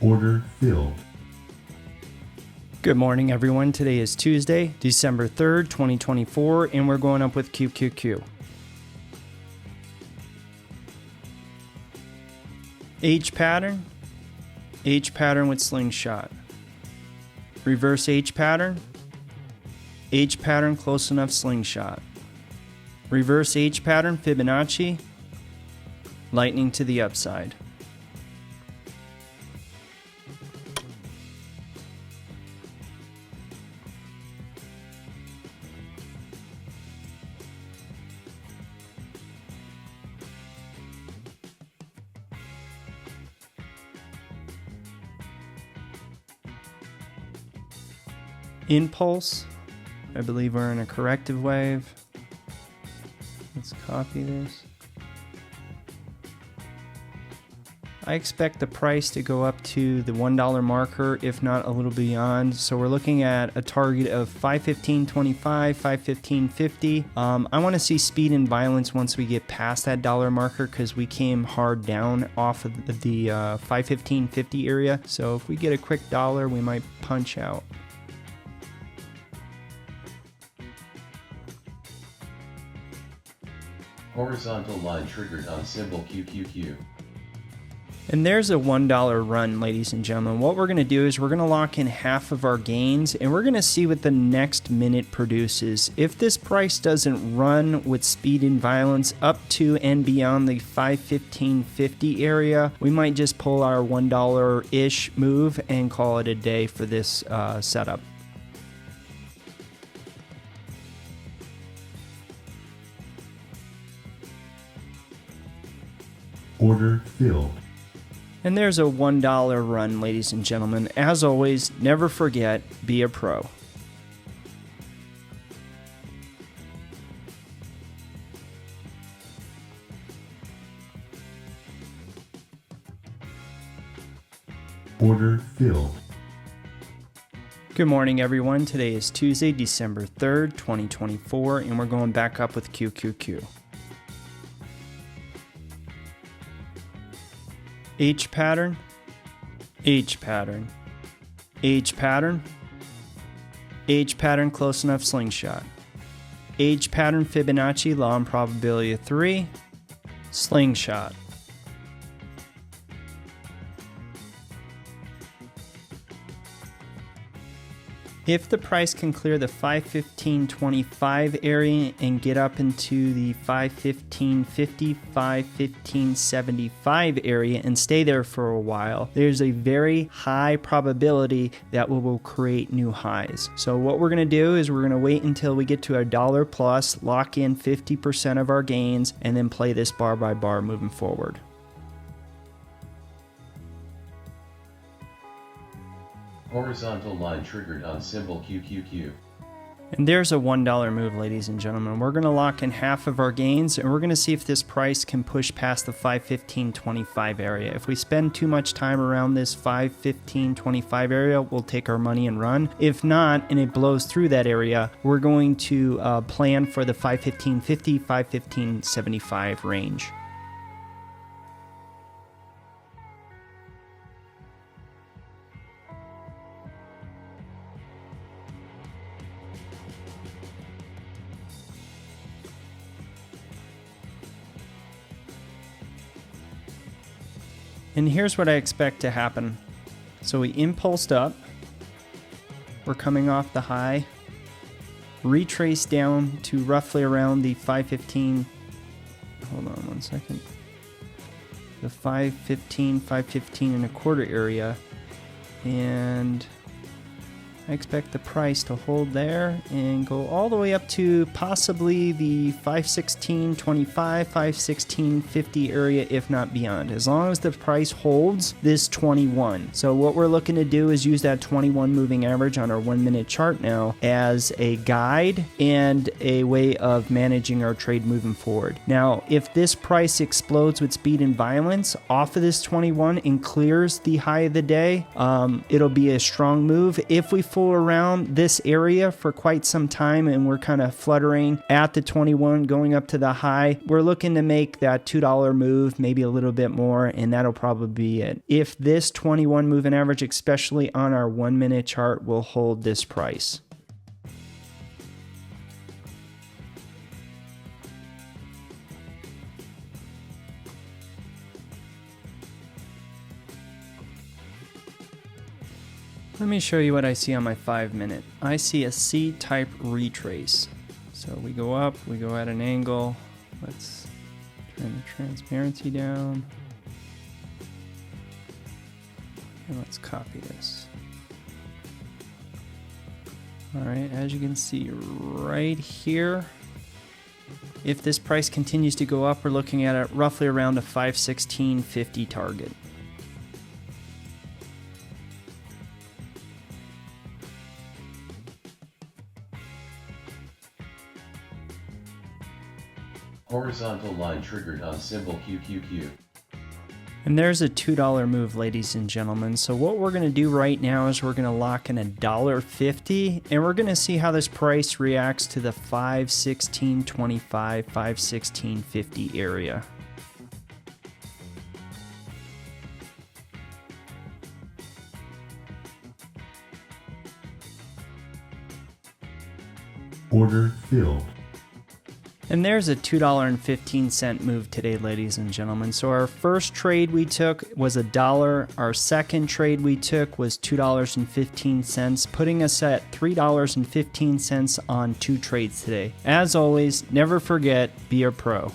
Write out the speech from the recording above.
Order filled. Good morning, everyone. Today is Tuesday, December 3rd, 2024, and we're going up with QQQ. H pattern with slingshot. Reverse H pattern close enough slingshot. Reverse H pattern Fibonacci, lightning to the upside. Impulse, I believe we're in a corrective wave. Let's copy this. I expect the price to go up to the $1 marker, if not a little beyond. So we're looking at a target of 515.25, 515.50. I want to see speed and violence once we get past that dollar marker because we came hard down off of the 515.50 area. So if we get a quick dollar, we might punch out. Horizontal line triggered on symbol QQQ. And there's a $1 run, ladies and gentlemen. What we're going to do is we're going to lock in half of our gains, and we're going to see what the next minute produces. If this price doesn't run with speed and violence up to and beyond the 515.50 area, we might just pull our $1-ish move and call it a day for this setup. Order filled. And there's a $1 run, ladies and gentlemen. As always, never forget, be a pro. Order filled. Good morning, everyone. Today is Tuesday, December 3rd, 2024, and we're going back up with QQQ. H pattern close enough slingshot. H pattern Fibonacci, law and probability of 3, slingshot. If the price can clear the 515.25 area and get up into the 515.50, 515.75 area and stay there for a while, there's a very high probability that we will create new highs. So what we're going to do is we're going to wait until we get to a dollar plus, lock in 50% of our gains, and then play this bar by bar moving forward. Horizontal line triggered on symbol QQQ. And there's a $1 move, ladies and gentlemen. We're going to lock in half of our gains, and we're going to see if this price can push past the 515.25 area. If we spend too much time around this 515.25 area, we'll take our money and run. If not, and it blows through that area, we're going to plan for the 515.50, 515.75 range. And here's what I expect to happen. So we impulsed up. We're coming off the high. Retrace down to roughly around the 515. Hold on one second. The 515.25 area. And I expect the price to hold there and go all the way up to possibly the 516.25, 516.50 area, if not beyond, as long as the price holds this 21. So what we're looking to do is use that 21 moving average on our 1 minute chart now as a guide and a way of managing our trade moving forward. Now, if this price explodes with speed and violence off of this 21 and clears the high of the day, it'll be a strong move. If we shuffle around this area for quite some time and we're kind of fluttering at the 21 going up to the high, we're looking to make that $2 move, maybe a little bit more, and that'll probably be it. If this 21 moving average, especially on our 1 minute chart, will hold this price. Let me show you what I see on my 5 minute. I see a C-type retrace. So we go up, we go at an angle. Let's turn the transparency down. And let's copy this. All right, as you can see right here, if this price continues to go up, we're looking at it roughly around a 516.50 target. Horizontal line triggered on symbol QQQ. And there's a $2 move, ladies and gentlemen. So what we're going to do right now is we're going to lock in $1.50, and we're going to see how this price reacts to the 516.25, 516.50 area. Order filled. And there's a $2.15 move today, ladies and gentlemen. So our first trade we took was $1. Our second trade we took was $2.15, putting us at $3.15 on 2 trades today. As always, never forget, be a pro.